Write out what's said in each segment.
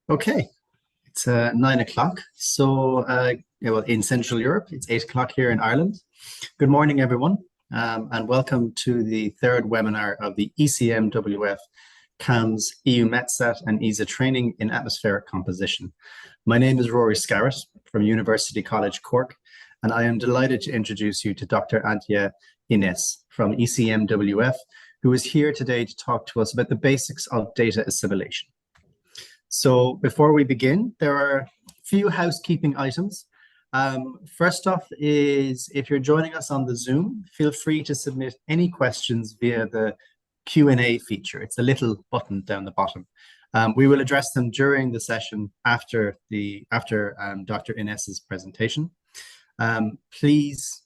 Okay, it's 9 o'clock. So, well, in Central Europe, it's 8 o'clock here in Ireland. Good morning, everyone, and welcome to the third webinar of the ECMWF CAMS EUMETSAT and ESA training in atmospheric composition. My name is Rory Scarrett from University College Cork, and I am delighted to introduce you to Dr. Antje Inness from ECMWF, who is here today to talk to us about the basics of data assimilation. So before we begin, there are a few housekeeping items. First off is, if you're joining us on the Zoom, feel free to submit any questions via the Q&A feature. It's a little button down the bottom. We will address them during the session after Dr. Inness's presentation. Please,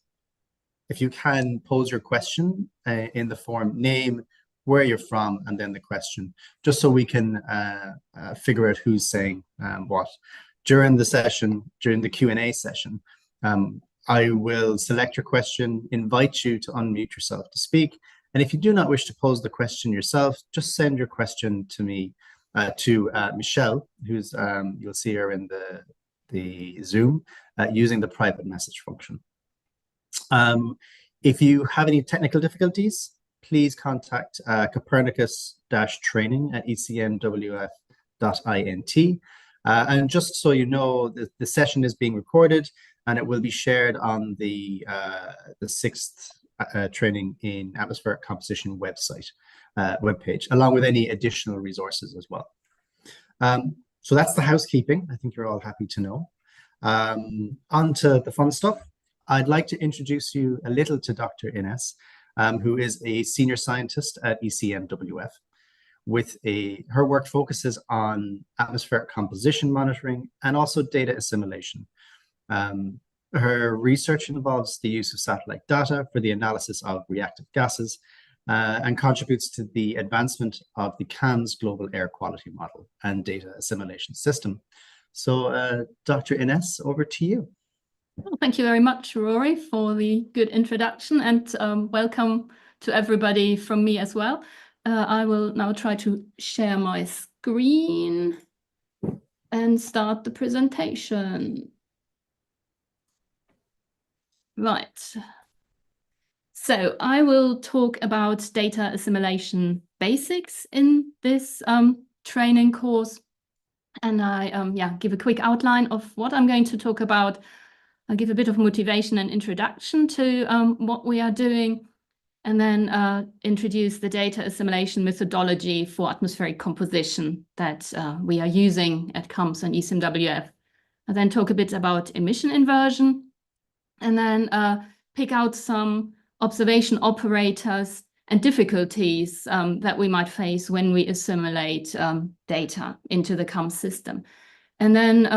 if you can, pose your question in the form name, where you're from, and then the question, just so we can figure out who's saying what. During the session, during the Q&A session, I will select your question, invite you to unmute yourself to speak, and if you do not wish to pose the question yourself, just send your question to me, to Michelle, who's, you'll see her in the Zoom, using the private message function. If you have any technical difficulties, please contact copernicus-training@ecmwf.int. And just so you know, the session is being recorded and it will be shared on the 6th Training in Atmospheric Composition webpage, along with any additional resources as well. So that's the housekeeping. I think you're all happy to know. On to the fun stuff. I'd like to introduce you a little to Dr. Inness, who is a senior scientist at ECMWF. Her work focuses on atmospheric composition monitoring and also data assimilation. Her research involves the use of satellite data for the analysis of reactive gases and contributes to the advancement of the CAMS global air quality model and data assimilation system. So Dr. Inness, over to you. Well, thank you very much, Rory, for the good introduction, and welcome to everybody from me as well. I will now try to share my screen and start the presentation. Right. So I will talk about data assimilation basics in this training course, and I give a quick outline of what I'm going to talk about. I'll give a bit of motivation and introduction to what we are doing, and then introduce the data assimilation methodology for atmospheric composition that we are using at CAMS and ECMWF. I'll then talk a bit about emission inversion, and then pick out some observation operators and difficulties that we might face when we assimilate data into the CAMS system. And then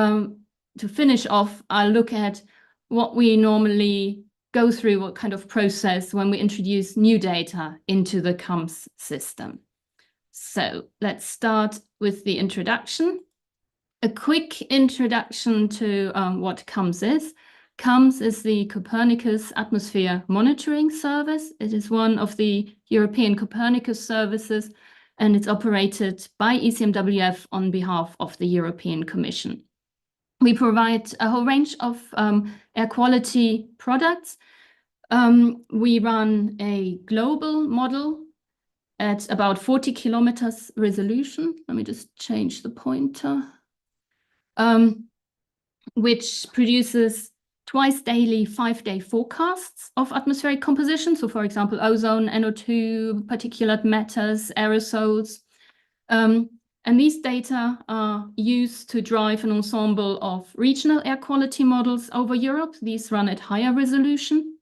to finish off, I'll look at what we normally go through, what kind of process when we introduce new data into the CAMS system. So let's start with the introduction. A quick introduction to what CAMS is. CAMS is the Copernicus Atmosphere Monitoring Service. It is one of the European Copernicus services, and it's operated by ECMWF on behalf of the European Commission. We provide a whole range of air quality products. We run a global model at about 40 kilometers resolution. Let me just change the pointer. Which produces twice daily 5-day forecasts of atmospheric composition. So for example, ozone, NO2, particulate matters, aerosols. And these data are used to drive an ensemble of regional air quality models over Europe. These run at higher resolution.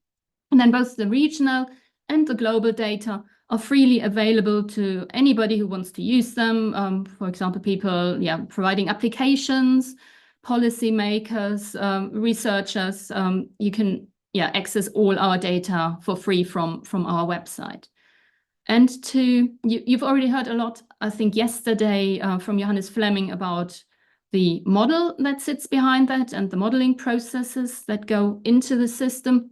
And then both the regional and the global data are freely available to anybody who wants to use them. For example, people providing applications, policymakers, researchers. You can access all our data for free from our website. And you've already heard a lot, I think, yesterday from Johannes Fleming about the model that sits behind that and the modeling processes that go into the system.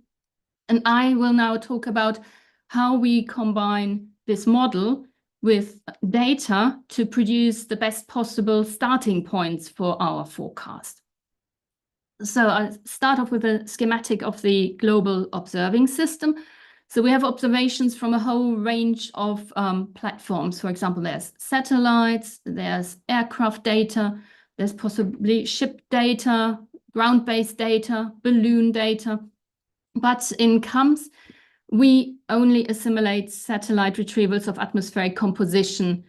And I will now talk about how we combine this model with data to produce the best possible starting points for our forecast. So I'll start off with a schematic of the global observing system. So we have observations from a whole range of platforms. For example, there's satellites, there's aircraft data, there's possibly ship data, ground-based data, balloon data. But in CUMS, we only assimilate satellite retrievals of atmospheric composition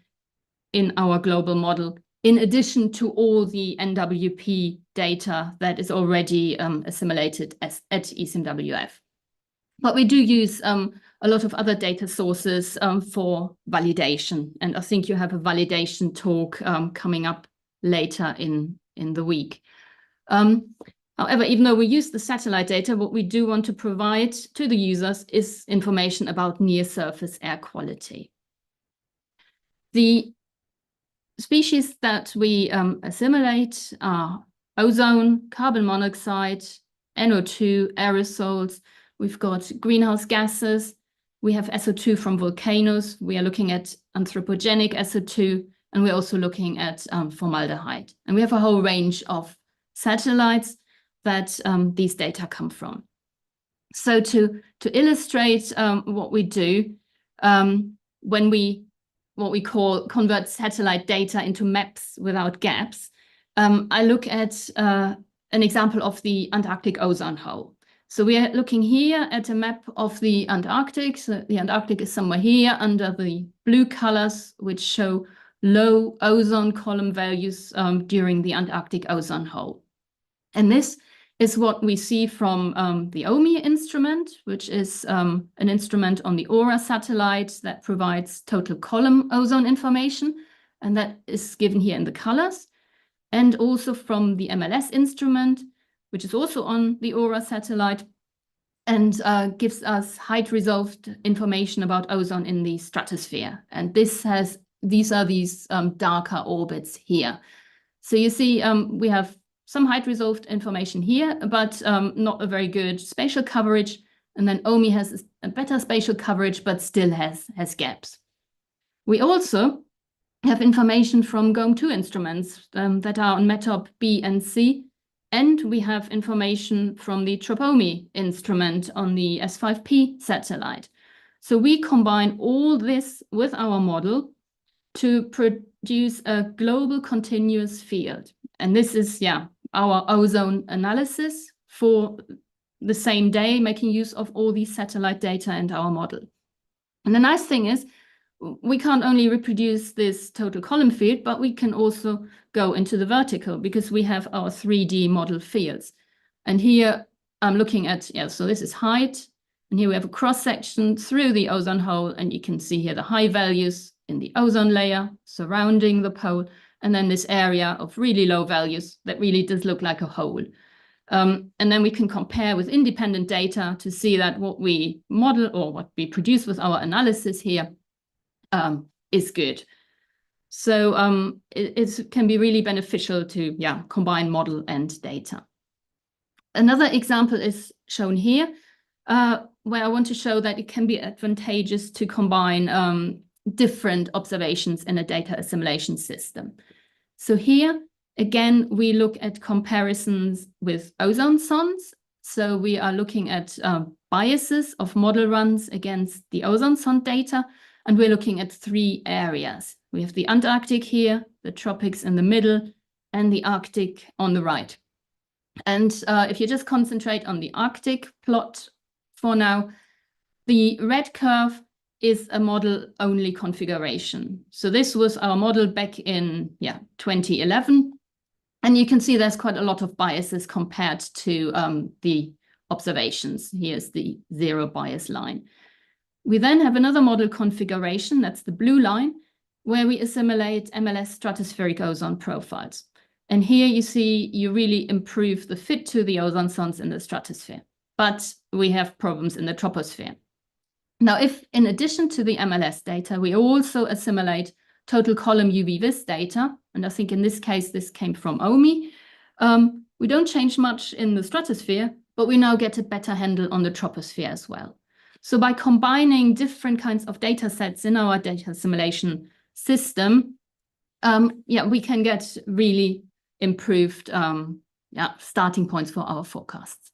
in our global model, in addition to all the NWP data that is already assimilated at ECMWF. But we do use a lot of other data sources for validation. And I think you have a validation talk coming up later in the week. However, even though we use the satellite data, what we do want to provide to the users is information about near-surface air quality. The species that we assimilate are ozone, carbon monoxide, NO2, aerosols. We've got greenhouse gases. We have SO2 from volcanoes. We are looking at anthropogenic SO2, and we're also looking at formaldehyde. And we have a whole range of satellites that these data come from. So to illustrate what we do, when we what we call convert satellite data into maps without gaps, I look at an example of the Antarctic ozone hole. So we are looking here at a map of the Antarctic. So the Antarctic is somewhere here under the blue colors, which show low ozone column values during the Antarctic ozone hole. And this is what we see from the EUMETSAT instrument, which is an instrument on the AURA satellite that provides total column ozone information, and that is given here in the colors. And also from the MLS instrument, which is also on the AURA satellite, and gives us height-resolved information about ozone in the stratosphere. And these are these darker orbits here. So you see we have some height-resolved information here, but not a very good spatial coverage. And then EUMETSAT has a better spatial coverage, but still has gaps. We also have information from GOEM-2 instruments that are on METOP B and C. And we have information from the TROPOMI instrument on the S5P satellite. So we combine all this with our model to produce a global continuous field. And this is, our ozone analysis for the same day, making use of all these satellite data and our model. And the nice thing is, we can't only reproduce this total column field, but we can also go into the vertical because we have our 3D model fields. And here I'm looking at, so this is height. And here we have a cross-section through the ozone hole. And you can see here the high values in the ozone layer surrounding the pole. And then this area of really low values that really does look like a hole. And then we can compare with independent data to see that what we model or what we produce with our analysis here is good. So it can be really beneficial to combine model and data. Another example is shown here, where I want to show that it can be advantageous to combine different observations in a data assimilation system. So here, again, we look at comparisons with ozone sondes. So we are looking at biases of model runs against the ozone sonde data. And we're looking at 3 areas. We have the Antarctic here, the tropics in the middle, and the Arctic on the right. And if you just concentrate on the Arctic plot for now, the red curve is a model-only configuration. So this was our model back in 2011. And you can see there's quite a lot of biases compared to the observations. Here's the 0 bias line. We then have another model configuration, that's the blue line, where we assimilate MLS stratospheric ozone profiles. And here you see you really improve the fit to the ozone sondes in the stratosphere. But we have problems in the troposphere. Now, if in addition to the MLS data, we also assimilate total column UV-vis data, and I think in this case, this came from EUMETSAT, we don't change much in the stratosphere, but we now get a better handle on the troposphere as well. So by combining different kinds of data sets in our data assimilation system, we can get really improved starting points for our forecasts.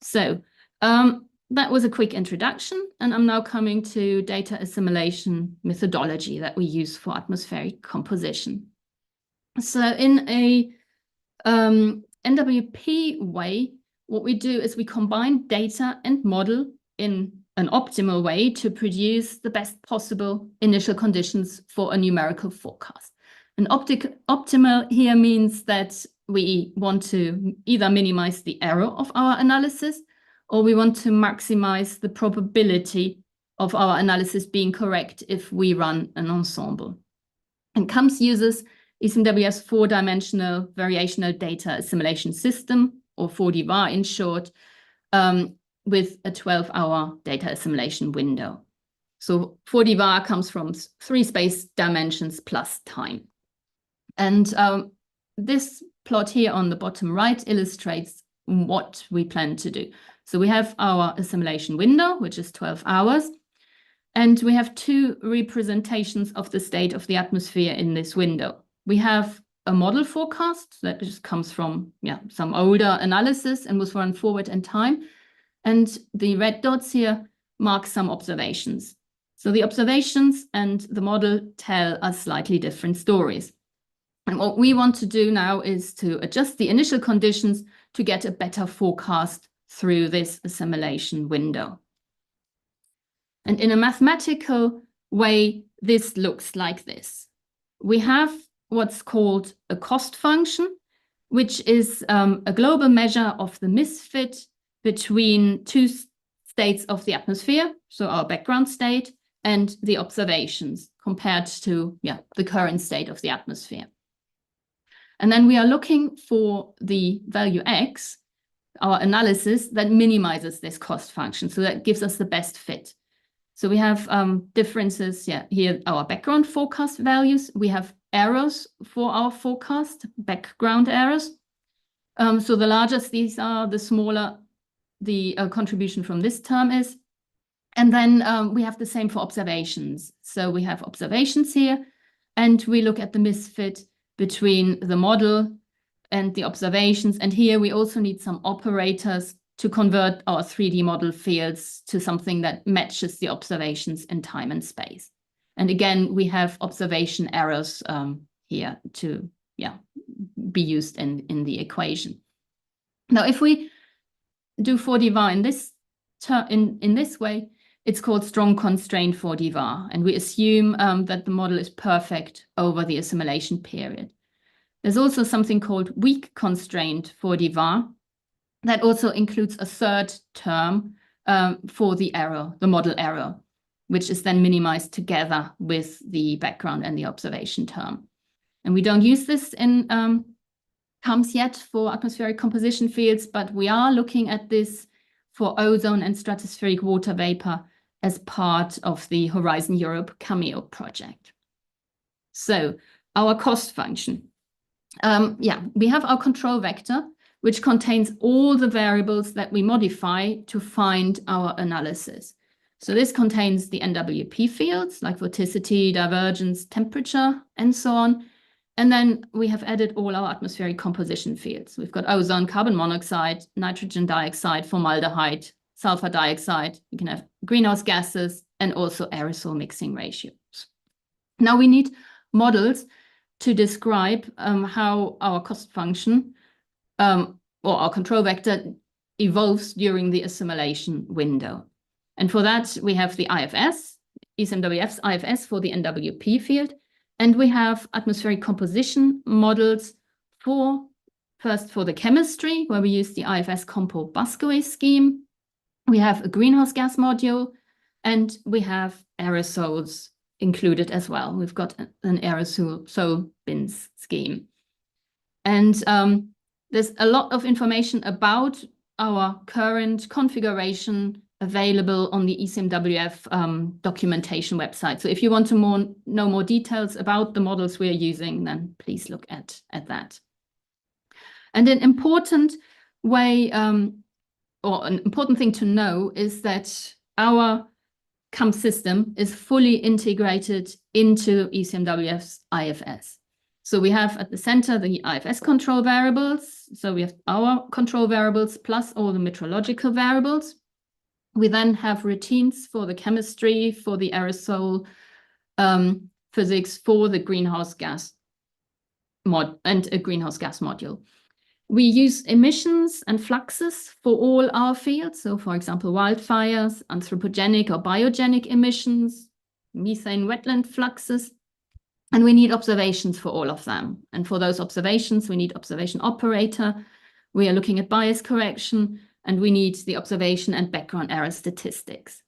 So that was a quick introduction, and I'm now coming to data assimilation methodology that we use for atmospheric composition. So in a NWP way, what we do is we combine data and model in an optimal way to produce the best possible initial conditions for a numerical forecast. And optimal here means that we want to either minimize the error of our analysis, or we want to maximize the probability of our analysis being correct if we run an ensemble. And CAMS uses ECMWF's four-dimensional variational data assimilation system, or 4DVAR in short, with a 12-hour data assimilation window. So 4DVAR comes from 3 space dimensions plus time. And this plot here on the bottom right illustrates what we plan to do. So we have our assimilation window, which is 12 hours. And we have 2 representations of the state of the atmosphere in this window. We have a model forecast that just comes from some older analysis and was run forward in time. And the red dots here mark some observations. So the observations and the model tell us slightly different stories. And what we want to do now is to adjust the initial conditions to get a better forecast through this assimilation window. And in a mathematical way, this looks like this. We have what's called a cost function, which is a global measure of the misfit between 2 states of the atmosphere, so our background state, and the observations compared to the current state of the atmosphere. And then we are looking for the value x, our analysis, that minimizes this cost function. So that gives us the best fit. So we have differences here, our background forecast values. We have errors for our forecast, background errors. So the larger these are, the smaller the contribution from this term is. And then we have the same for observations. So we have observations here, and we look at the misfit between the model and the observations. And here we also need some operators to convert our 3D model fields to something that matches the observations in time and space. And again, we have observation errors here to be used in the equation. Now, if we do 4DVAR in this way, it's called strong constraint 4DVAR, and we assume that the model is perfect over the assimilation period. There's also something called weak constraint 4DVAR that also includes a third term for the error, the model error, which is then minimized together with the background and the observation term. And we don't use this in CAMS yet for atmospheric composition fields, but we are looking at this for ozone and stratospheric water vapor as part of the Horizon Europe Cameo project. So our cost function. We have our control vector, which contains all the variables that we modify to find our analysis. So this contains the NWP fields like vorticity, divergence, temperature, and so on. And then we have added all our atmospheric composition fields. We've got ozone, carbon monoxide, nitrogen dioxide, formaldehyde, sulfur dioxide. You can have greenhouse gases and also aerosol mixing ratios. Now we need models to describe how our cost function or our control vector evolves during the assimilation window. And for that, we have the IFS, ECMWF's IFS for the NWP field. And we have atmospheric composition models first for the chemistry, where we use the IFS Compo-Bascoway scheme. We have a greenhouse gas module, and we have aerosols included as well. We've got an aerosol bins scheme. And there's a lot of information about our current configuration available on the ECMWF documentation website. So if you want to know more details about the models we're using, then please look at that. And an important way, or an important thing to know is that our CAMP system is fully integrated into ECMWF's IFS. So we have at the center the IFS control variables. So we have our control variables plus all the meteorological variables. We then have routines for the chemistry, for the aerosol physics, for the greenhouse gas and a greenhouse gas module. We use emissions and fluxes for all our fields. So for example, wildfires, anthropogenic or biogenic emissions, methane wetland fluxes. And we need observations for all of them. And for those observations, we need observation operator. We are looking at bias correction, and we need the observation and background error statistics.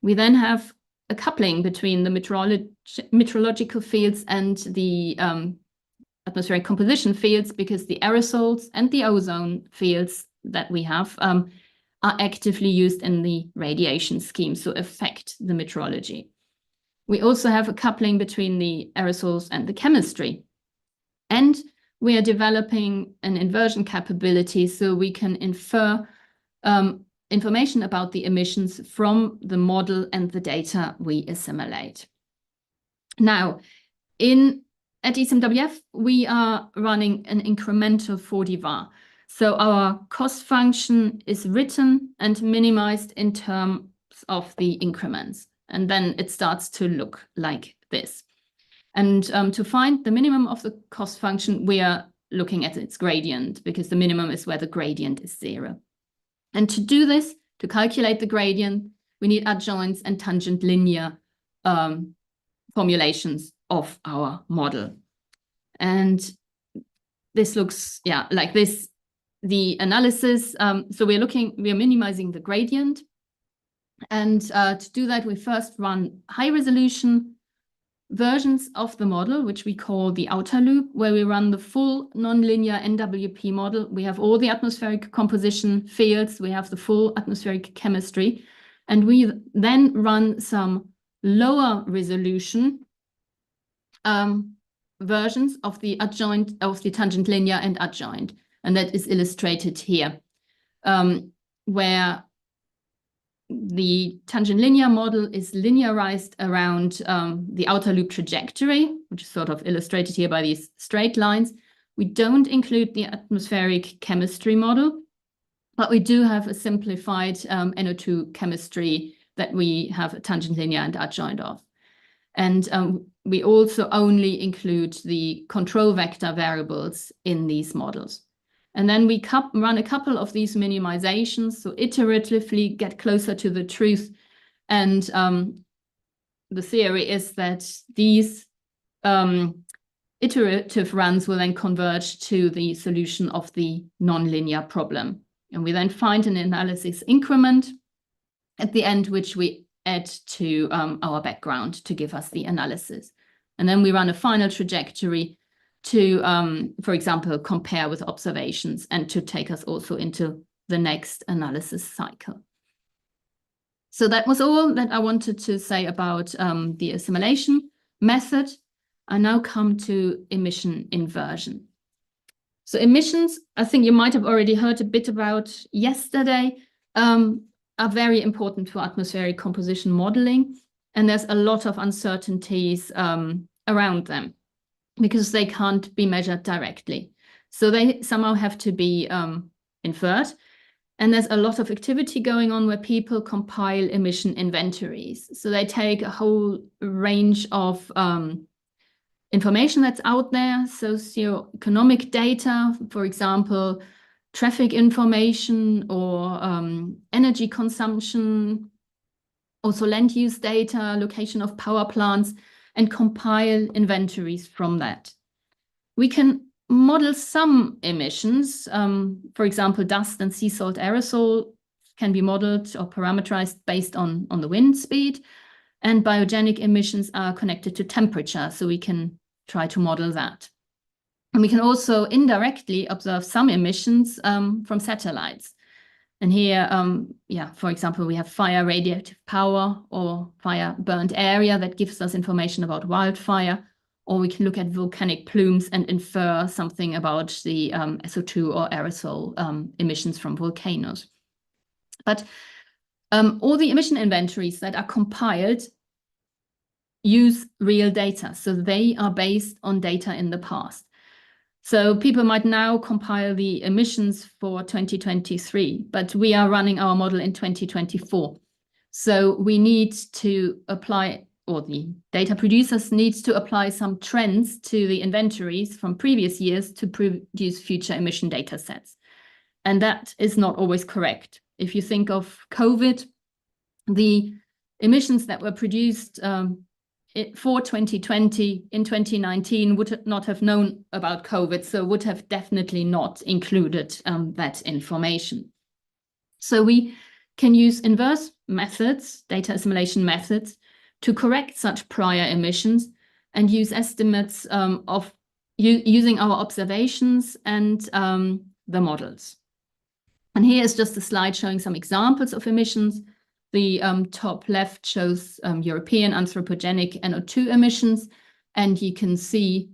We then have a coupling between the meteorological fields and the atmospheric composition fields, because the aerosols and the ozone fields that we have are actively used in the radiation scheme, so affect the meteorology. We also have a coupling between the aerosols and the chemistry. And we are developing an inversion capability so we can infer information about the emissions from the model and the data we assimilate. Now, at ECMWF, we are running an incremental 40 var. So our cost function is written and minimized in terms of the increments. And then it starts to look like this. And to find the minimum of the cost function, we are looking at its gradient, because the minimum is where the gradient is 0. And to do this, to calculate the gradient, we need adjoints and tangent linear formulations of our model. And this looks, like this. The analysis, so we are minimizing the gradient. And to do that, we first run high resolution versions of the model, which we call the outer loop, where we run the full nonlinear NWP model. We have all the atmospheric composition fields, we have the full atmospheric chemistry, and we then run some lower resolution versions of the adjoint, of the tangent linear and adjoint. And that is illustrated here, where the tangent linear model is linearized around the outer loop trajectory, which is sort of illustrated here by these straight lines. We don't include the atmospheric chemistry model, but we do have a simplified NO2 chemistry that we have a tangent linear and adjoint of. And we also only include the control vector variables in these models. And then we run a couple of these minimizations, so iteratively get closer to the truth. And the theory is that these iterative runs will then converge to the solution of the nonlinear problem. And we then find an analysis increment at the end, which we add to our background to give us the analysis. And then we run a final trajectory to, for example, compare with observations and to take us also into the next analysis cycle. So that was all that I wanted to say about the assimilation method. I now come to emission inversion. So emissions, I think you might have already heard a bit about yesterday, are very important for atmospheric composition modeling. And there's a lot of uncertainties around them, because they can't be measured directly. So they somehow have to be inferred. And there's a lot of activity going on where people compile emission inventories. So they take a whole range of information that's out there, socioeconomic data, for example, traffic information or energy consumption, also land use data, location of power plants, and compile inventories from that. We can model some emissions. For example, dust and sea salt aerosol can be modeled or parameterized based on the wind speed. And biogenic emissions are connected to temperature, so we can try to model that. And we can also indirectly observe some emissions from satellites. And here, for example, we have fire radioactive power or fire burnt area that gives us information about wildfire, or we can look at volcanic plumes and infer something about the SO2 or aerosol emissions from volcanoes. But All the emission inventories that are compiled use real data. So they are based on data in the past. So people might now compile the emissions for 2023, but we are running our model in 2024. So we need to apply, or the data producers needs to apply some trends to the inventories from previous years to produce future emission data sets. And that is not always correct. If you think of COVID, the emissions that were produced for 2020 in 2019 would not have known about COVID, so would have definitely not included that information. So we can use inverse methods, data assimilation methods, to correct such prior emissions and use estimates of using our observations and the models. And here is just a slide showing some examples of emissions. The top left shows European anthropogenic NO2 emissions, and you can see,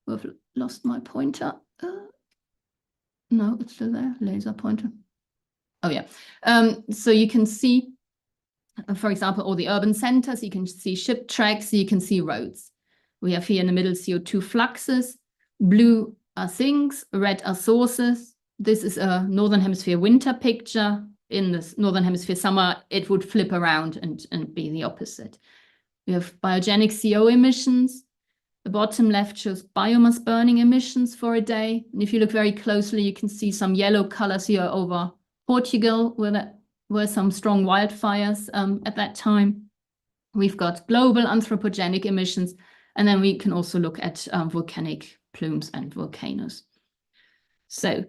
I've lost my pointer. No, it's still there, laser pointer. Oh yeah, so you can see, for example, all the urban centers, you can see ship tracks, you can see roads. We have here in the middle CO2 fluxes, blue are sinks, red are sources. This is a Northern Hemisphere winter picture. In the Northern Hemisphere summer, it would flip around and be the opposite. We have biogenic CO emissions. The bottom left shows biomass burning emissions for a day. And if you look very closely, you can see some yellow colors here over Portugal, where there were some strong wildfires at that time. We've got global anthropogenic emissions, and then we can also look at volcanic plumes and volcanoes. So,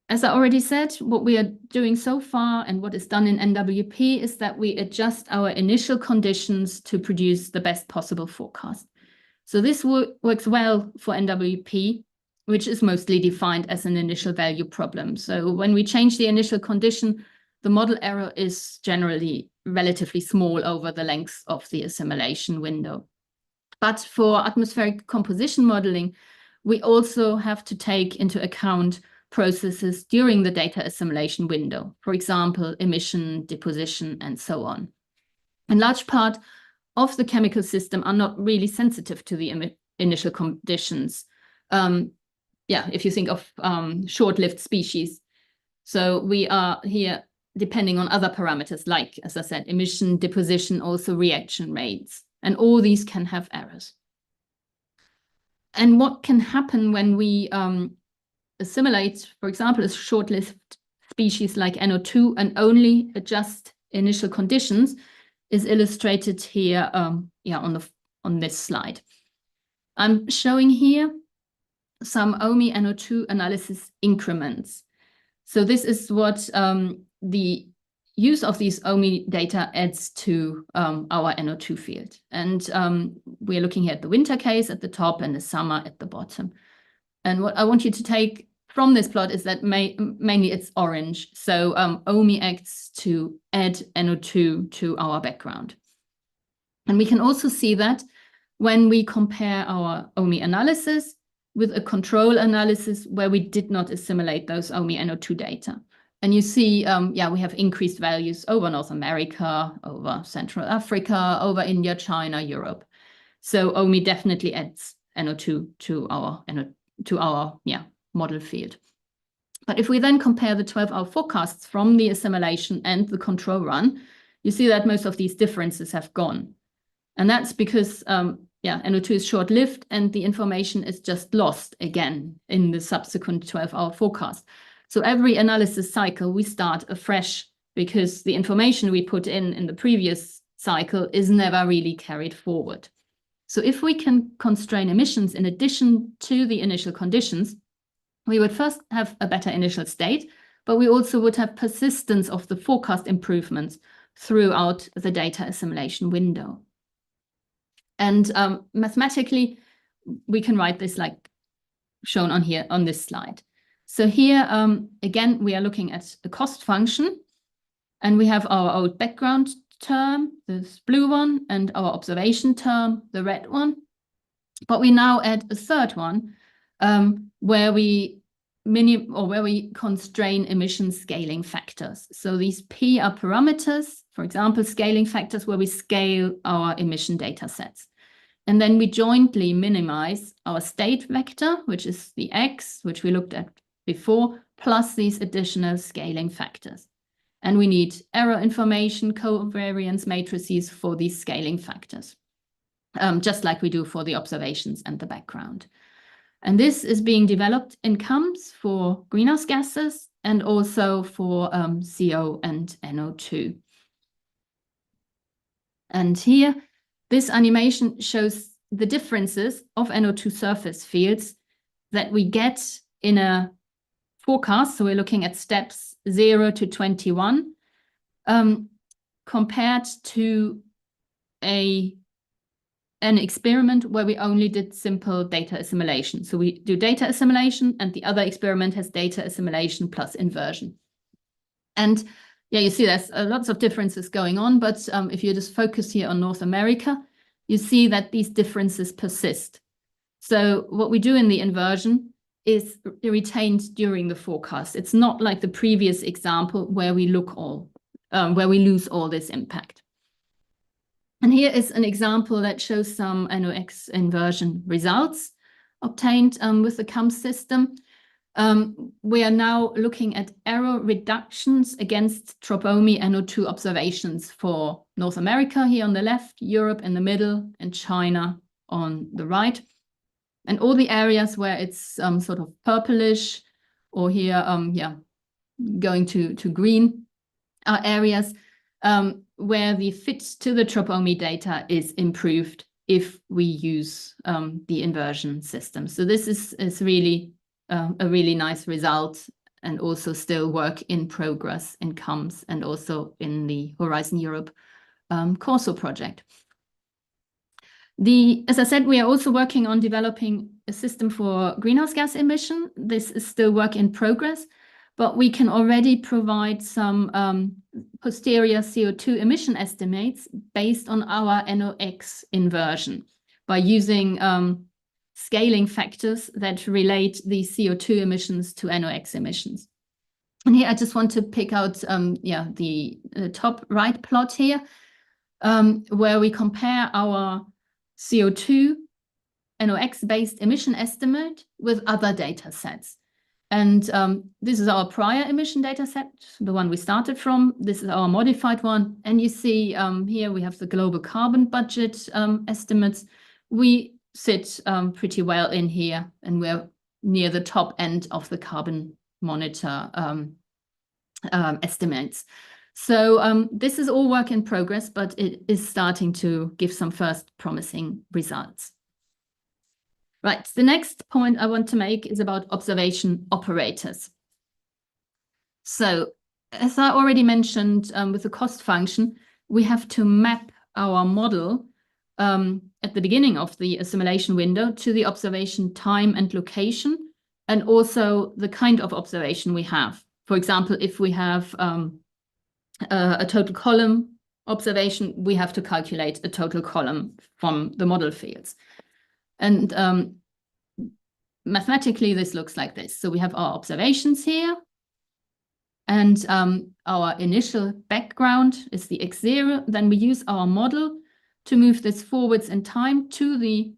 as I already said, what we are doing so far and what is done in NWP is that we adjust our initial conditions to produce the best possible forecast. So this works well for NWP, which is mostly defined as an initial value problem. So when we change the initial condition, the model error is generally relatively small over the length of the assimilation window. But for atmospheric composition modeling, we also have to take into account processes during the data assimilation window, for example, emission, deposition, and so on. In large part of the chemical system are not really sensitive to the initial conditions. If you think of short-lived species. So we are here depending on other parameters, like, as I said, emission, deposition, also reaction rates, and all these can have errors. And what can happen when we assimilate, for example, a short-lived species like NO2 and only adjust initial conditions is illustrated here on this slide. I'm showing here some OMI NO2 analysis increments. So this is what the use of these OMI data adds to our NO2 field. And we're looking here at the winter case at the top and the summer at the bottom. And what I want you to take from this plot is that mainly it's orange. So OMI acts to add NO2 to our background. And we can also see that when we compare our OMI analysis with a control analysis where we did not assimilate those OMI NO2 data. And you see, we have increased values over North America, over Central Africa, over India, China, Europe. So OMI definitely adds NO2 to our model field. But if we then compare the 12-hour forecasts from the assimilation and the control run, you see that most of these differences have gone. And that's because NO2 is short-lived and the information is just lost again in the subsequent 12-hour forecast. So every analysis cycle, we start afresh because the information we put in the previous cycle is never really carried forward. So if we can constrain emissions in addition to the initial conditions, we would first have a better initial state, but we also would have persistence of the forecast improvements throughout the data assimilation window. And mathematically, we can write this like shown on here on this slide. So here, again, we are looking at a cost function, and we have our old background term, this blue one, and our observation term, the red one. But we now add a third one, where we where we constrain emission scaling factors. So these P are parameters, for example, scaling factors where we scale our emission data sets. And then we jointly minimize our state vector, which is the X, which we looked at before, plus these additional scaling factors. And we need error information, covariance matrices for these scaling factors, just like we do for the observations and the background. And this is being developed in CUMS for greenhouse gases and also for CO and NO2. And here, this animation shows the differences of NO2 surface fields that we get in a forecast. So we're looking at steps 0 to 21 compared to an experiment where we only did simple data assimilation. So we do data assimilation, and the other experiment has data assimilation plus inversion. And yeah, you see there's lots of differences going on, but if you just focus here on North America, you see that these differences persist. So what we do in the inversion is retained during the forecast. It's not like the previous example where we lose all this impact. And here is an example that shows some NOx inversion results obtained with the CUMS system. We are now looking at error reductions against TROPOMI NO2 observations for North America here on the left, Europe in the middle, and China on the right. And all the areas where it's sort of purplish or here, going to green are areas where the fit to the TROPOMI data is improved if we use the inversion system. So this is really a really nice result, and also still work in progress in CUMS and also in the Horizon Europe Corso project. As I said, we are also working on developing a system for greenhouse gas emission. This is still work in progress, but we can already provide some posterior CO2 emission estimates based on our NOx inversion by using scaling factors that relate the CO2 emissions to NOx emissions. And here I just want to pick out the top right plot here, where we compare our CO2 NOx-based emission estimate with other data sets. And this is our prior emission data set, the one we started from. This is our modified one. And you see here we have the global carbon budget estimates. We sit pretty well in here, and we're near the top end of the carbon monitor estimates. So this is all work in progress, but it is starting to give some first promising results. Right, the next point I want to make is about observation operators. So as I already mentioned with the cost function, we have to map our model at the beginning of the assimilation window to the observation time and location, and also the kind of observation we have. For example, if we have a total column observation, we have to calculate a total column from the model fields. And mathematically, this looks like this. So we have our observations here, and our initial background is the x0. Then we use our model to move this forwards in time to the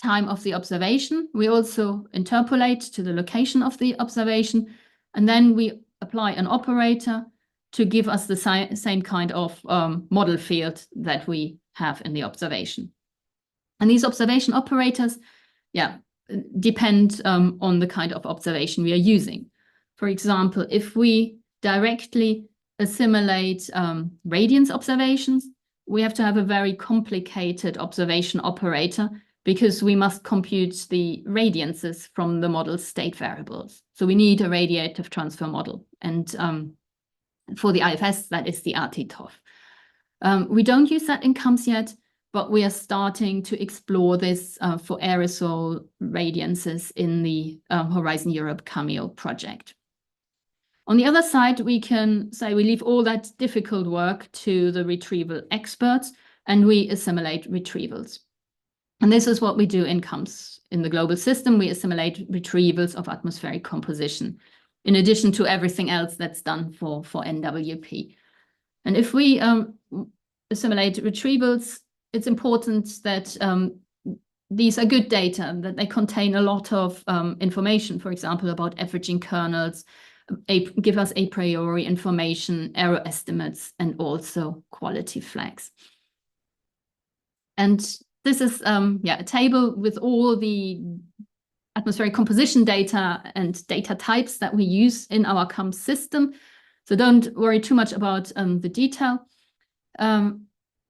time of the observation. We also interpolate to the location of the observation, and then we apply an operator to give us the same kind of model field that we have in the observation. And these observation operators, depend on the kind of observation we are using. For example, if we directly assimilate radiance observations, we have to have a very complicated observation operator because we must compute the radiances from the model's state variables. So we need a radiative transfer model. And for the IFS, that is the RT-TOF. We don't use that in CUMS yet, but we are starting to explore this for aerosol radiances in the Horizon Europe Cameo project. On the other side, we can say we leave all that difficult work to the retrieval experts, and we assimilate retrievals. And this is what we do in CUMS in the global system, we assimilate retrievals of atmospheric composition, in addition to everything else that's done for NWP. And if we assimilate retrievals, it's important that these are good data, that they contain a lot of information, for example, about averaging kernels, give us a priori information, error estimates, and also quality flags. And this is a table with all the atmospheric composition data and data types that we use in our COMS system. So don't worry too much about the detail.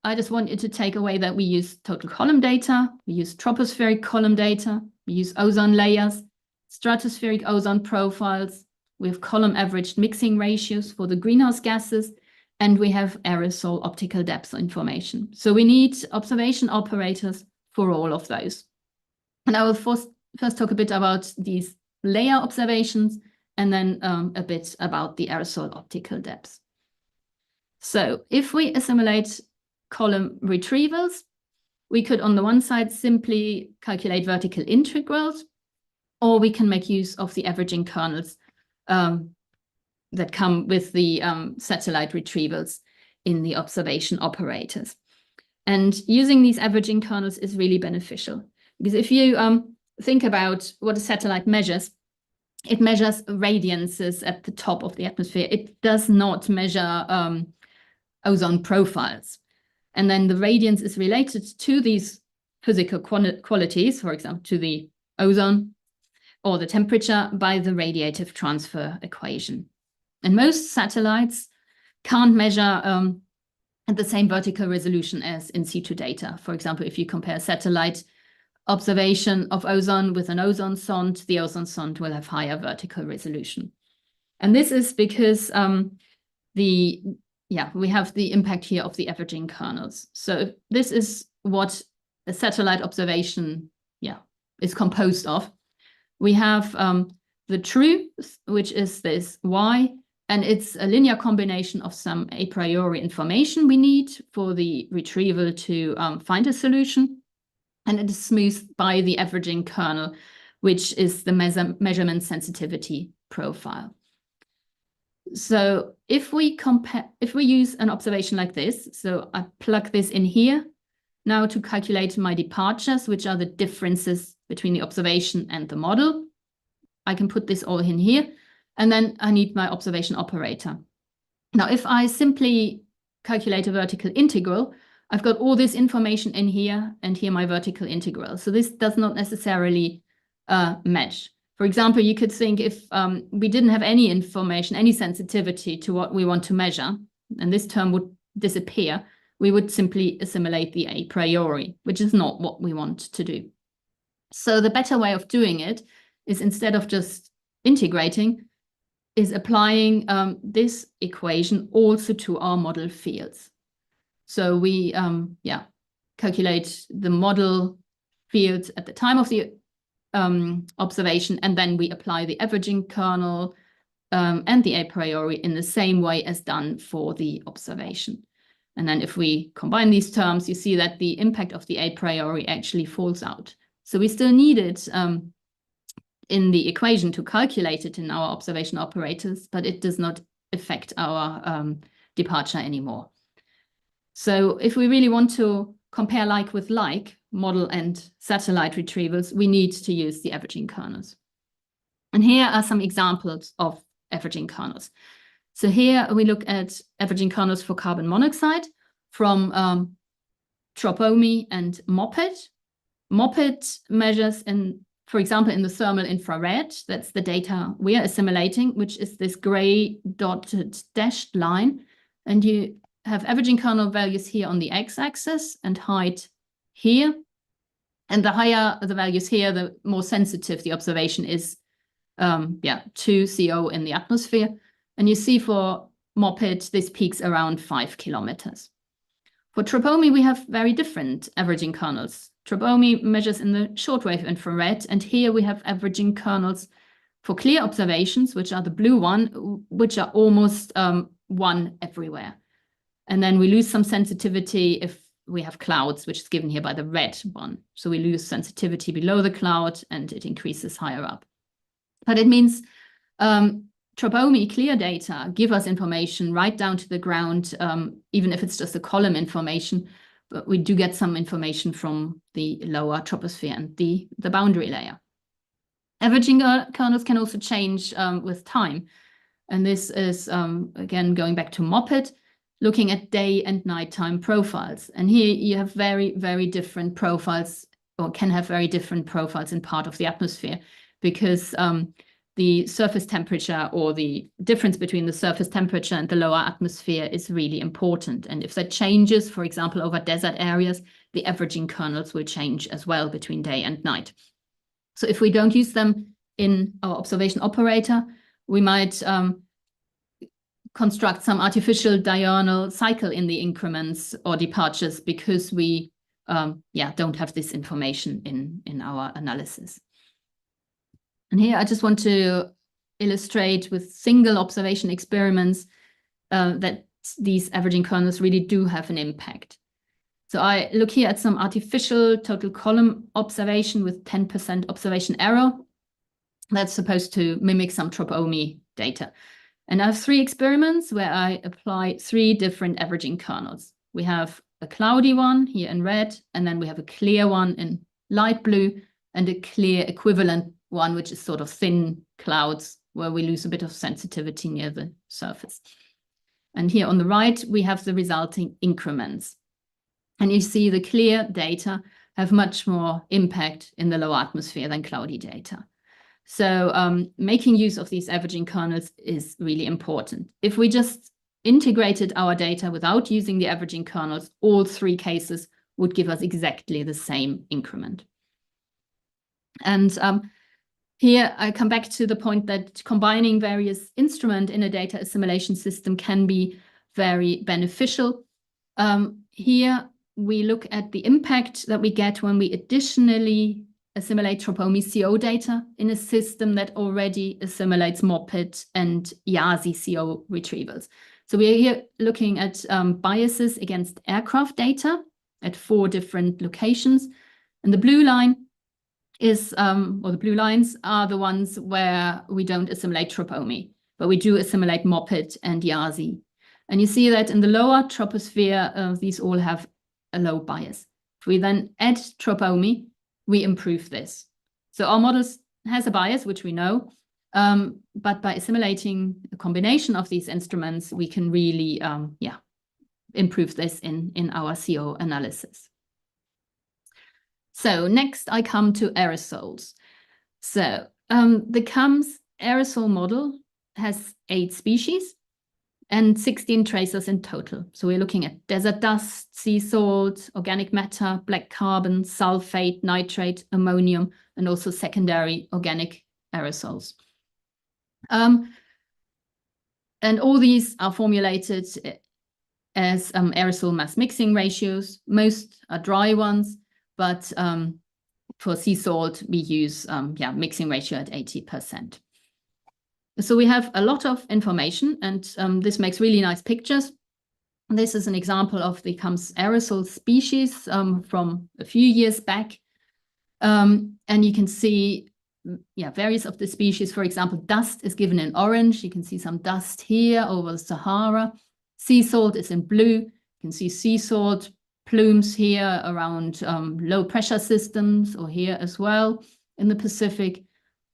I just want you to take away that we use total column data, we use tropospheric column data, we use ozone layers, stratospheric ozone profiles, we have column averaged mixing ratios for the greenhouse gases, and we have aerosol optical depth information. So we need observation operators for all of those. And I will first talk a bit about these layer observations, and then a bit about the aerosol optical depth. So if we assimilate column retrievals, we could on the one side simply calculate vertical integrals, or we can make use of the averaging kernels that come with the satellite retrievals in the observation operators. And using these averaging kernels is really beneficial, because if you think about what a satellite measures, it measures radiances at the top of the atmosphere. It does not measure ozone profiles. And then the radiance is related to these physical qualities, for example, to the ozone or the temperature by the radiative transfer equation. And most satellites can't measure at the same vertical resolution as in situ data. For example, if you compare satellite observation of ozone with an ozone sonde, the ozone sonde will have higher vertical resolution. And this is because we have the impact here of the averaging kernels. So this is what a satellite observation is composed of. We have the truth, which is this y, and it's a linear combination of some a priori information we need for the retrieval to find a solution. And it is smoothed by the averaging kernel, which is the measurement sensitivity profile. So if we use an observation like this, so I plug this in here now to calculate my departures, which are the differences between the observation and the model. I can put this all in here, and then I need my observation operator. Now, if I simply calculate a vertical integral, I've got all this information in here, and here my vertical integral. So this does not necessarily match. For example, you could think if we didn't have any information, any sensitivity to what we want to measure, and this term would disappear, we would simply assimilate the a priori, which is not what we want to do. So the better way of doing it is, instead of just integrating, is applying this equation also to our model fields. So we calculate the model fields at the time of the observation, and then we apply the averaging kernel and the a priori in the same way as done for the observation. And then if we combine these terms, you see that the impact of the a priori actually falls out. So we still need it in the equation to calculate it in our observation operators, but it does not affect our departure anymore. So if we really want to compare like with like, model and satellite retrievals, we need to use the averaging kernels. And here are some examples of averaging kernels. So here we look at averaging kernels for carbon monoxide from TROPOMI and MOPID. MOPID measures, for example, in the thermal infrared. That's the data we are assimilating, which is this gray dotted dashed line. And you have averaging kernel values here on the x-axis and height here. And the higher the values here, the more sensitive the observation is to CO in the atmosphere. And you see for MOPID, this peaks around 5 kilometers. For TROPOMI, we have very different averaging kernels. TROPOMI measures in the shortwave infrared, and here we have averaging kernels for clear observations, which are the blue one, which are almost 1 everywhere. And then we lose some sensitivity if we have clouds, which is given here by the red one. So we lose sensitivity below the cloud and it increases higher up. But it means tropomi clear data give us information right down to the ground, even if it's just a column information, but we do get some information from the lower troposphere and the boundary layer. Averaging kernels can also change with time. And this is, again, going back to MOPID, looking at day and nighttime profiles. And here you have very, very different profiles, or can have very different profiles in part of the atmosphere, because the surface temperature, or the difference between the surface temperature and the lower atmosphere, is really important. And if that changes, for example, over desert areas, the averaging kernels will change as well between day and night. So if we don't use them in our observation operator, we might construct some artificial diurnal cycle in the increments or departures, because we don't have this information in our analysis. And here I just want to illustrate with single observation experiments that these averaging kernels really do have an impact. So I look here at some artificial total column observation with 10% observation error. That's supposed to mimic some tropomi data. And I have 3 experiments where I apply 3 different averaging kernels. We have a cloudy one here in red, and then we have a clear one in light blue, and a clear equivalent one, which is sort of thin clouds where we lose a bit of sensitivity near the surface. And here on the right, we have the resulting increments. And you see the clear data have much more impact in the lower atmosphere than cloudy data. So making use of these averaging kernels is really important. If we just integrated our data without using the averaging kernels, all 3 cases would give us exactly the same increment. And here I come back to the point that combining various instruments in a data assimilation system can be very beneficial. Here we look at the impact that we get when we additionally assimilate tropomi CO data in a system that already assimilates MOPID and YASI CO retrievals. So we are here looking at biases against aircraft data at 4 different locations. And the blue line is, or the blue lines are the ones where we don't assimilate tropomi, but we do assimilate MOPID and YASI. And you see that in the lower troposphere, these all have a low bias. If we then add tropomi, we improve this. So our model has a bias, which we know, but by assimilating a combination of these instruments, we can really improve this in our CO analysis. So next I come to aerosols. So the CAMS aerosol model has 8 species and 16 tracers in total. So we're looking at desert dust, sea salt, organic matter, black carbon, sulfate, nitrate, ammonium, and also secondary organic aerosols. And all these are formulated as aerosol mass mixing ratios. Most are dry ones, but for sea salt, we use mixing ratio at 80%. So we have a lot of information, and this makes really nice pictures. This is an example of the CAMS aerosol species from a few years back. And you can see various of the species. For example, dust is given in orange. You can see some dust here over the Sahara. Sea salt is in blue. You can see sea salt plumes here around low pressure systems, or here as well in the Pacific.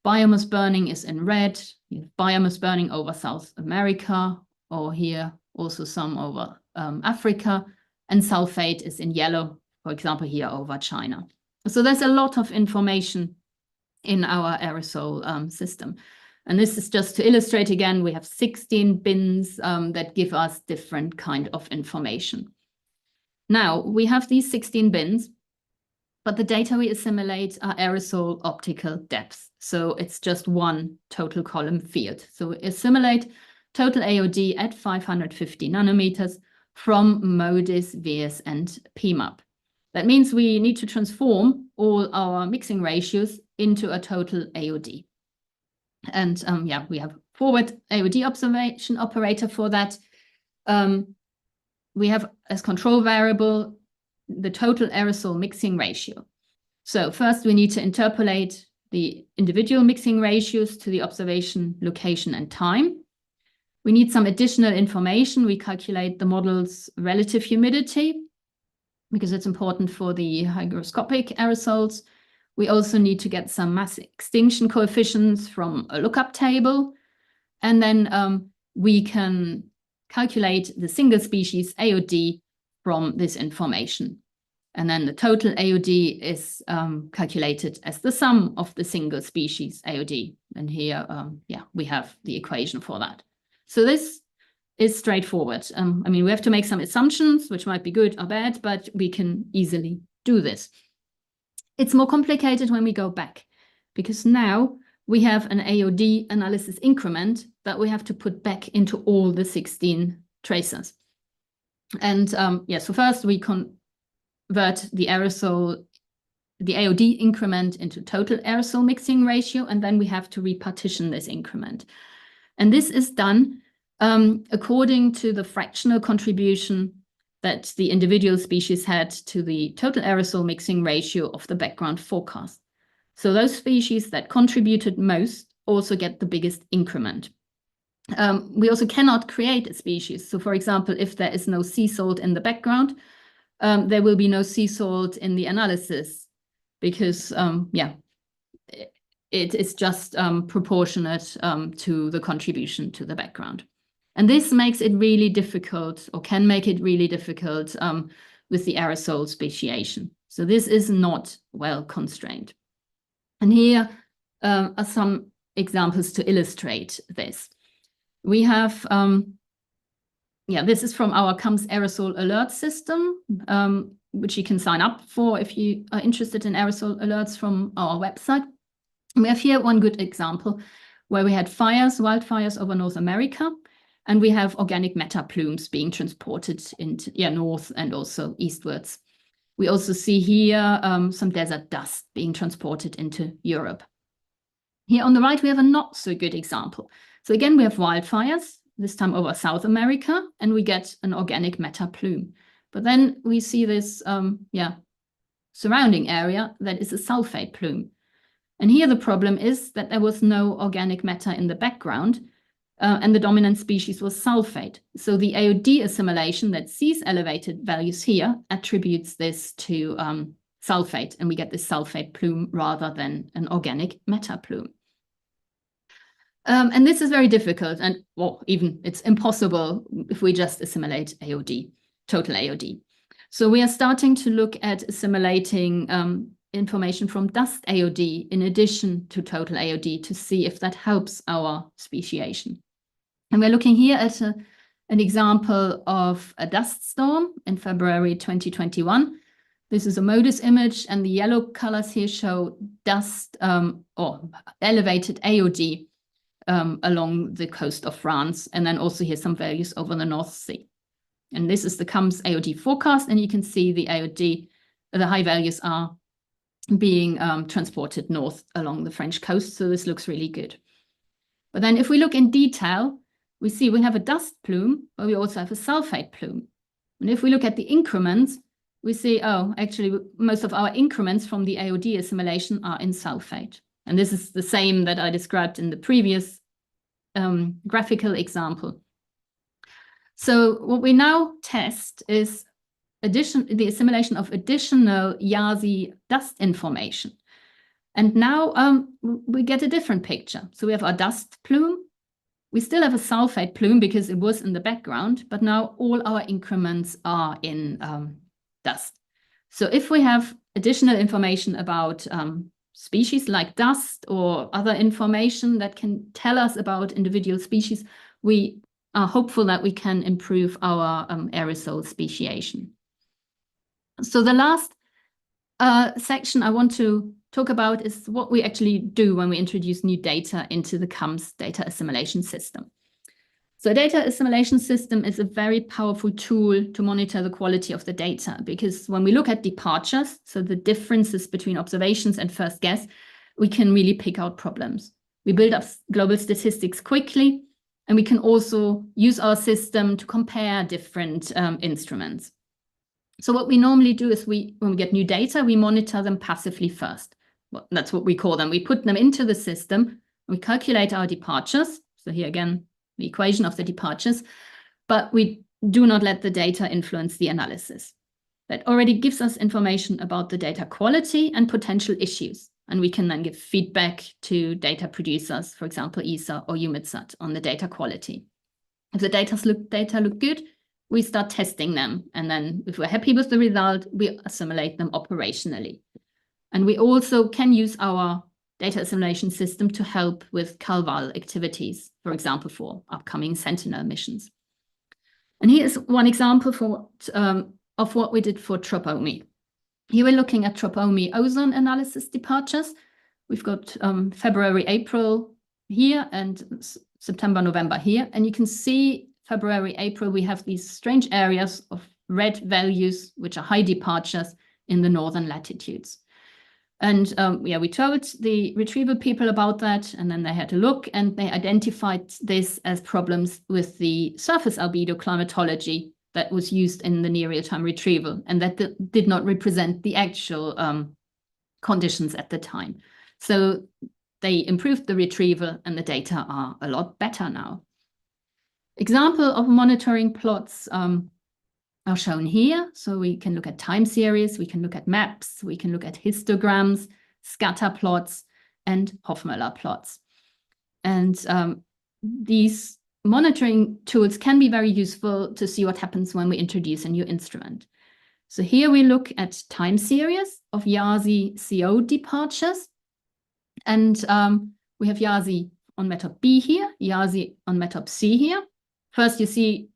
Biomass burning is in red. You have biomass burning over South America, or here also some over Africa. And sulfate is in yellow, for example, here over China. So there's a lot of information in our aerosol system. And this is just to illustrate again, we have 16 bins that give us different kind of information. Now, we have these 16 bins, but the data we assimilate are aerosol optical depths. So it's just one total column field. So we assimilate total AOD at 550 nanometers from MODIS, VS, and PMAP. That means we need to transform all our mixing ratios into a total AOD. And we have forward AOD observation operator for that. We have as control variable the total aerosol mixing ratio. So first we need to interpolate the individual mixing ratios to the observation location and time. We need some additional information. We calculate the model's relative humidity because it's important for the hygroscopic aerosols. We also need to get some mass extinction coefficients from a lookup table. And then we can calculate the single species AOD from this information. And then the total AOD is calculated as the sum of the single species AOD. And here, we have the equation for that. So this is straightforward. I mean, we have to make some assumptions, which might be good or bad, but we can easily do this. It's more complicated when we go back, because now we have an AOD analysis increment that we have to put back into all the 16 tracers. And so first we convert the aerosol, the AOD increment into total aerosol mixing ratio, and then we have to repartition this increment. And this is done according to the fractional contribution that the individual species had to the total aerosol mixing ratio of the background forecast. So those species that contributed most also get the biggest increment. We also cannot create a species. So for example, if there is no sea salt in the background, there will be no sea salt in the analysis because, it is just proportionate to the contribution to the background. And this makes it really difficult, or can make it really difficult with the aerosol speciation. So this is not well constrained. And here are some examples to illustrate this. We have, this is from our CUMS aerosol alert system, which you can sign up for if you are interested in aerosol alerts from our website. We have here one good example where we had wildfires over North America, and we have organic matter plumes being transported into north and also eastwards. We also see here some desert dust being transported into Europe. Here on the right, we have a not so good example. So again, we have wildfires, this time over South America, and we get an organic matter plume. But then we see this surrounding area that is a sulfate plume. And here the problem is that there was no organic matter in the background, and the dominant species was sulfate. So the AOD assimilation that sees elevated values here attributes this to sulfate, and we get this sulfate plume rather than an organic matter plume. And this is very difficult, and even it's impossible if we just assimilate AOD, total AOD. So we are starting to look at assimilating information from dust AOD in addition to total AOD to see if that helps our speciation. And we're looking here at an example of a dust storm in February 2021. This is a MODIS image, and the yellow colors here show dust or elevated AOD along the coast of France, and then also here some values over the North Sea. And this is the CUMS AOD forecast, and you can see the AOD, the high values are being transported north along the French coast, so this looks really good. But then if we look in detail, we see we have a dust plume, but we also have a sulfate plume. And if we look at the increments, we see, actually, most of our increments from the AOD assimilation are in sulfate. And this is the same that I described in the previous graphical example. So what we now test is the assimilation of additional YASI dust information. And now we get a different picture. So we have our dust plume. We still have a sulfate plume because it was in the background, but now all our increments are in dust. So if we have additional information about species like dust or other information that can tell us about individual species, we are hopeful that we can improve our aerosol speciation. So the last section I want to talk about is what we actually do when we introduce new data into the CUMS data assimilation system. So a data assimilation system is a very powerful tool to monitor the quality of the data, because when we look at departures, so the differences between observations and first guess, we can really pick out problems. We build up global statistics quickly, and we can also use our system to compare different instruments. So what we normally do is when we get new data, we monitor them passively first. Well, that's what we call them. We put them into the system, we calculate our departures. So here again, the equation of the departures, but we do not let the data influence the analysis. That already gives us information about the data quality and potential issues. And we can then give feedback to data producers, for example, ESA or EUMETSAT, on the data quality. If the data look good, we start testing them. And then if we're happy with the result, we assimilate them operationally. And we also can use our data assimilation system to help with CalVal activities, for example, for upcoming Sentinel missions. And here's one example of what we did for TROPOMI. Here we're looking at TROPOMI ozone analysis departures. We've got February, April here and September, November here. And you can see February, April, we have these strange areas of red values, which are high departures in the northern latitudes. And we told the retrieval people about that, and then they had a look, and they identified this as problems with the surface albedo climatology that was used in the near real-time retrieval, and that did not represent the actual conditions at the time. So they improved the retrieval, and the data are a lot better now. Example of monitoring plots are shown here. So we can look at time series, we can look at maps, we can look at histograms, scatter plots, and Hofmöller plots. And these monitoring tools can be very useful to see what happens when we introduce a new instrument. So here we look at time series of YASI CO departures. And we have YASI on METOP B here, YASI on METOP C here. First, you see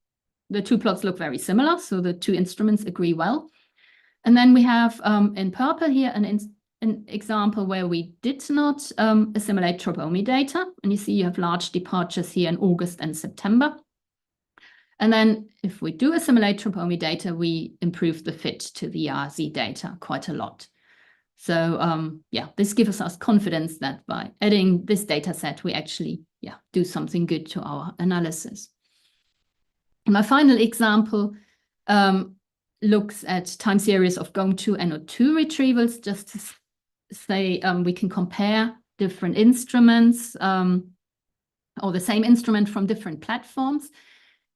the two plots look very similar, so the two instruments agree well. And then we have in purple here an example where we did not assimilate TROPOMI data. And you see you have large departures here in August and September. And then if we do assimilate TROPOMI data, we improve the fit to the YASI data quite a lot. So this gives us confidence that by adding this data set, we actually do something good to our analysis. My final example looks at time series of GOM2 NO2 retrievals, just to say we can compare different instruments or the same instrument from different platforms.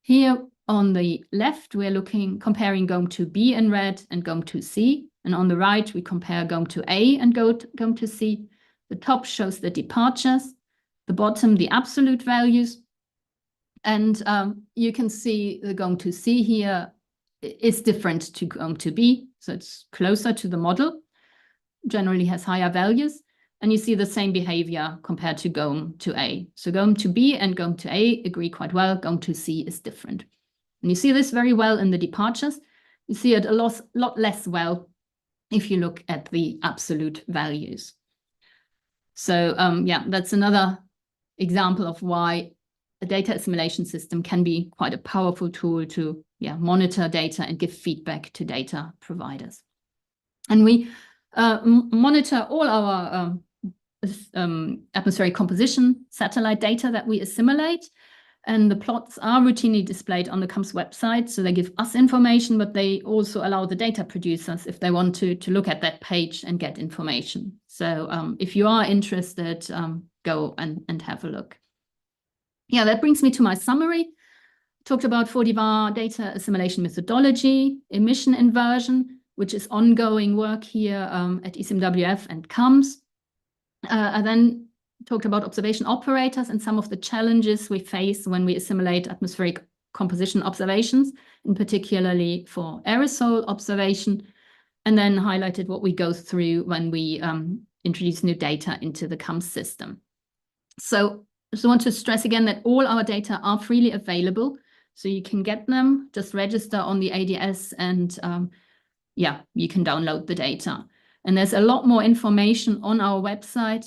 Here on the left, we're comparing GOM2B in red and GOM2C. And on the right, we compare GOM2A and GOM2C. The top shows the departures, the bottom, the absolute values. And you can see the GOM2C here is different to GOM2B. So it's closer to the model, generally has higher values. And you see the same behavior compared to GOM2A. So GOM2B and GOM2A agree quite well. GOM2C is different. And you see this very well in the departures. You see it a lot less well if you look at the absolute values. So that's another example of why a data assimilation system can be quite a powerful tool to monitor data and give feedback to data providers. And we monitor all our atmospheric composition satellite data that we assimilate. And the plots are routinely displayed on the CUMS website. So they give us information, but they also allow the data producers, if they want to look at that page and get information. So if you are interested, go and have a look. Yeah, that brings me to my summary. Talked about 4D-VAR data assimilation methodology, emission inversion, which is ongoing work here at ECMWF and CUMS. I then talked about observation operators and some of the challenges we face when we assimilate atmospheric composition observations, in particularly for aerosol observation, and then highlighted what we go through when we introduce new data into the CUMS system. So I just want to stress again that all our data are freely available, so you can get them, just register on the ADS and you can download the data. And there's a lot more information on our website.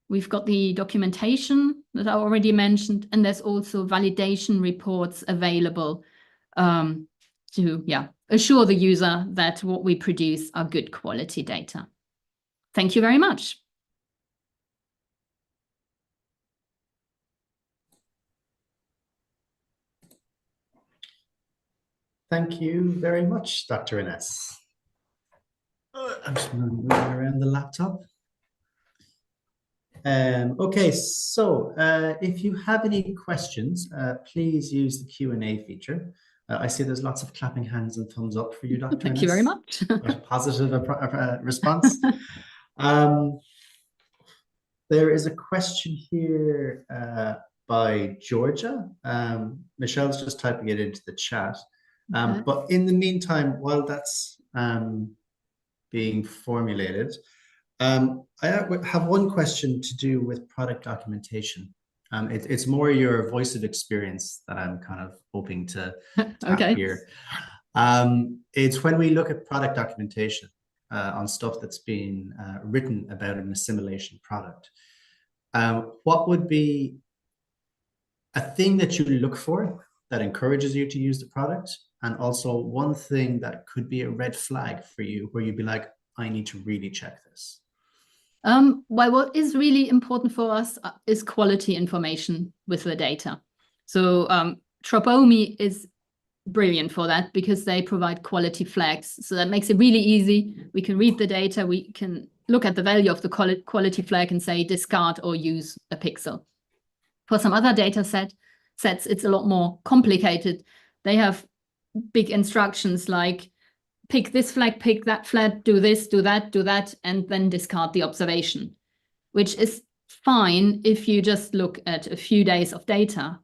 We've got the documentation that I already mentioned, and there's also validation reports available to assure the user that what we produce are good quality data. Thank you very much. Thank you very much, Dr. Inness. I'm just moving around the laptop. Okay, so if you have any questions, please use the Q&A feature. I see there's lots of clapping hands and thumbs up for you, Dr. Inness. Thank you very much. A positive response. There is a question here by Georgia. Michelle's just typing it into the chat. Okay. But in the meantime, while that's being formulated, I have one question to do with product documentation. It's more your voice of experience that I'm kind of hoping to tap here. It's when we look at product documentation on stuff that's been written about an assimilation product. What would be a thing that you look for that encourages you to use the product, and also one thing that could be a red flag for you where you'd be like, I need to really check this? Well, what is really important for us is quality information with the data. So Tropomi is brilliant for that because they provide quality flags. So that makes it really easy. We can read the data, we can look at the value of the quality flag and say discard or use a pixel. For some other data sets, it's a lot more complicated. They have big instructions like pick this flag, pick that flag, do this, do that, and then discard the observation, which is fine if you just look at a few days of data.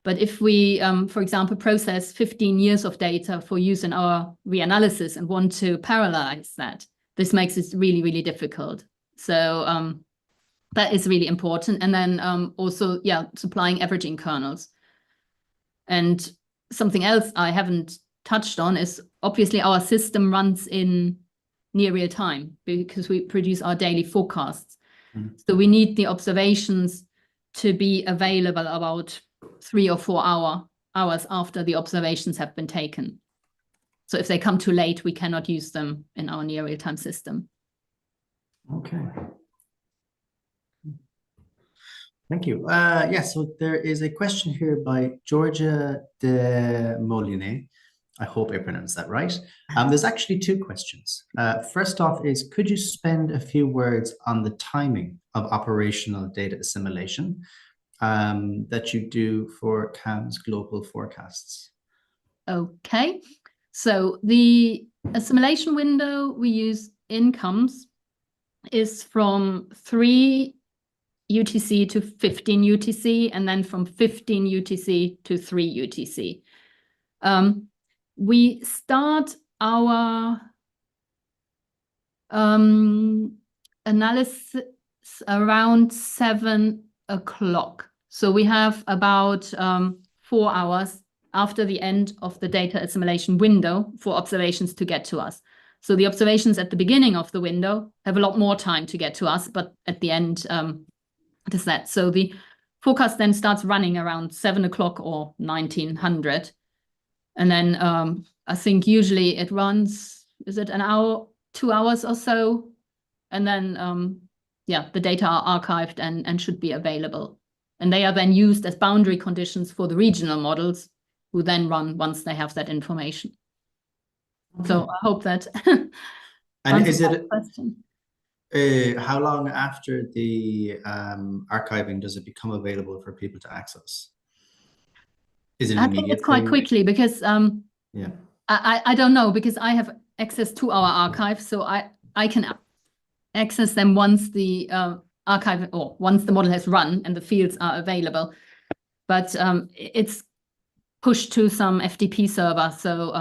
But if we, for example, process 15 years of data for use in our reanalysis and want to parallelize that, this makes it really, really difficult. So that is really important. And then also, yeah, supplying averaging kernels. And something else I haven't touched on is obviously our system runs in near real time because we produce our daily forecasts. So we need the observations to be available about 3 or 4 hours after the observations have been taken. So if they come too late, we cannot use them in our near real time system. Okay. Thank you. Yeah, so there is a question here by Georgia de Moline. I hope I pronounced that right. There's actually 2 questions. First off is, could you spend a few words on the timing of operational data assimilation that you do for CAM's global forecasts? Okay, so the assimilation window we use in CAMS is from 3 UTC to 15 UTC, and then from 15 UTC to 3 UTC. We start our analysis around 7 o'clock. So we have about 4 hours after the end of the data assimilation window for observations to get to us. So the observations at the beginning of the window have a lot more time to get to us, but at the end, it is that. So the forecast then starts running around 7 o'clock or 1900. And then I think usually it runs, is it an hour, 2 hours or so? And then, yeah, the data are archived and should be available. And they are then used as boundary conditions for the regional models, who then run once they have that information. Okay. So I hope that and is it question. How long after the archiving does it become available for people to access? Is it I think it's quite quickly because yeah, I don't know, because I have access to our archive, so I can access them once the archive or once the model has run and the fields are available. But it's pushed to some FTP server, so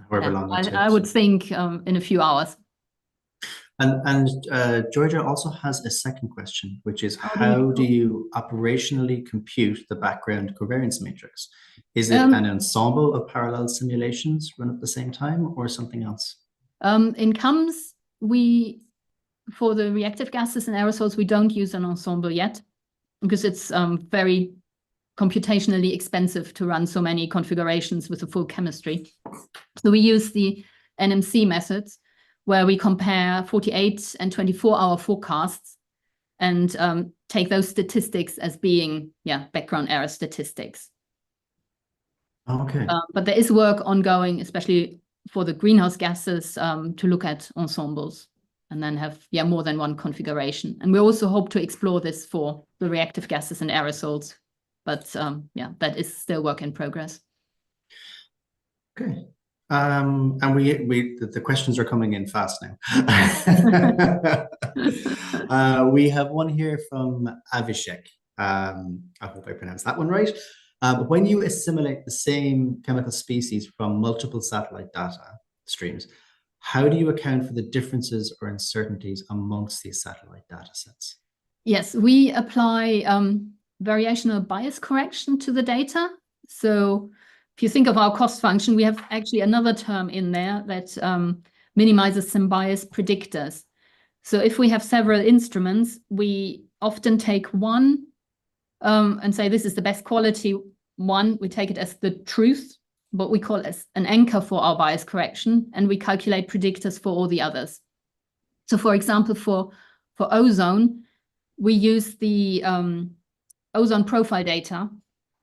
however long that takes. I would think in a few hours. And Georgia also has a second question, which is, how do you operationally compute the background covariance matrix? Is it an ensemble of parallel simulations run at the same time, or something else? In CAMS, for the reactive gases and aerosols, we don't use an ensemble yet, because it's very computationally expensive to run so many configurations with the full chemistry. So we use the NMC methods, where we compare 48 and 24-hour forecasts and take those statistics as being, yeah, background error statistics. Okay. But there is work ongoing, especially for the greenhouse gases, to look at ensembles and then have more than one configuration. And we also hope to explore this for the reactive gases and aerosols. But that is still work in progress. Okay. And the questions are coming in fast now. We have one here from Avishek. I hope I pronounced that one right. When you assimilate the same chemical species from multiple satellite data streams, how do you account for the differences or uncertainties amongst these satellite data sets? Yes, we apply variational bias correction to the data. So if you think of our cost function, we have actually another term in there that minimizes some bias predictors. So if we have several instruments, we often take one and say this is the best quality one. We take it as the truth, but we call it as an anchor for our bias correction, and we calculate predictors for all the others. So for example, for ozone, we use the ozone profile data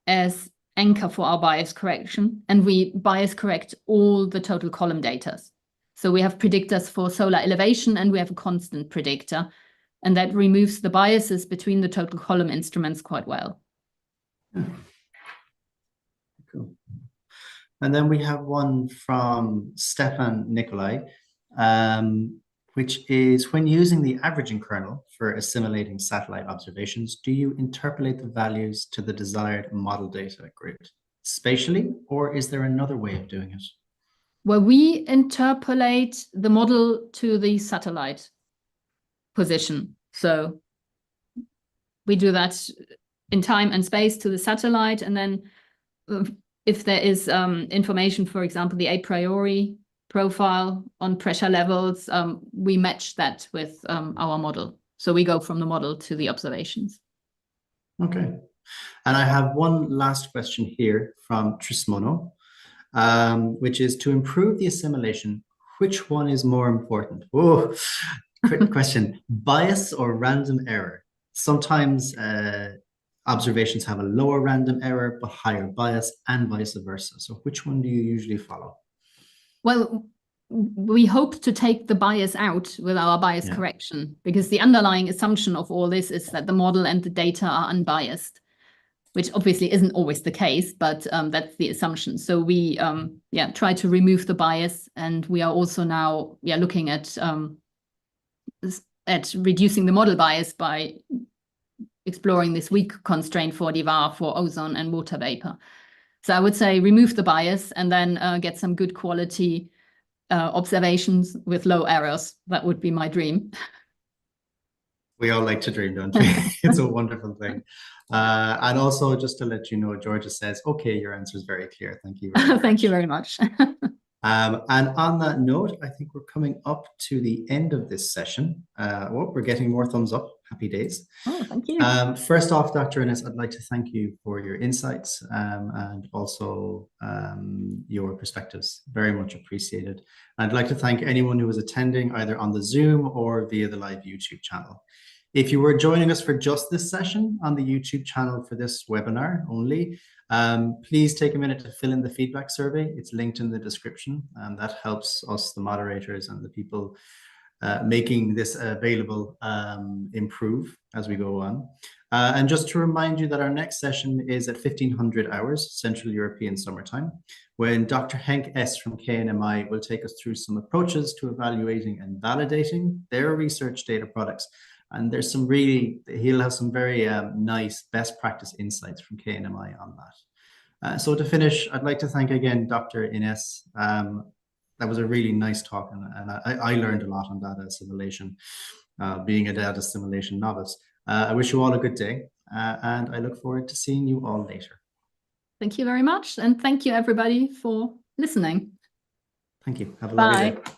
as anchor for our bias correction, and we bias correct all the total column data. So we have predictors for solar elevation, and we have a constant predictor, and that removes the biases between the total column instruments quite well. Yeah. Cool. And then we have one from Stefan Nikolai, which is, when using the averaging kernel for assimilating satellite observations, do you interpolate the values to the desired model data grid spatially, or is there another way of doing it? Well, we interpolate the model to the satellite position. So we do that in time and space to the satellite, and then if there is information, for example, the a priori profile on pressure levels, we match that with our model. So we go from the model to the observations. Okay. And I have one last question here from Trismono, which is, to improve the assimilation, which one is more important? Oh, quick question. Bias or random error? Sometimes observations have a lower random error, but higher bias, and vice versa. So which one do you usually follow? Well, we hope to take the bias out with our bias correction, because the underlying assumption of all this is that the model and the data are unbiased, which obviously isn't always the case, but that's the assumption. So we try to remove the bias, and we are also now looking at reducing the model bias by exploring this weak constraint for DVAR for ozone and water vapor. So I would say remove the bias and then get some good quality observations with low errors. That would be my dream. We all like to dream, don't we? It's a wonderful thing. And also, just to let you know, Georgia says, okay, your answer is very clear. Thank you very much. Thank you very much. And on that note, I think we're coming up to the end of this session. We're getting more thumbs up. Happy days. Oh, thank you. First off, Dr. Inness, I'd like to thank you for your insights and also your perspectives. Very much appreciated. I'd like to thank anyone who was attending either on the Zoom or via the live YouTube channel. If you were joining us for just this session on the YouTube channel for this webinar only, please take a minute to fill in the feedback survey. It's linked in the description, and that helps us, the moderators and the people making this available, improve as we go on. And just to remind you that our next session is at 1500 hours, Central European Summertime, when Dr. Henk S. from KNMI will take us through some approaches to evaluating and validating their research data products. And there's some he'll have some very nice best practice insights from KNMI on that. So to finish, I'd like to thank again Dr. Inness. That was a really nice talk, and I learned a lot on data assimilation, being a data assimilation novice. I wish you all a good day, and I look forward to seeing you all later. Thank you very much, and thank you everybody for listening. Thank you. Have a lovely day. Bye.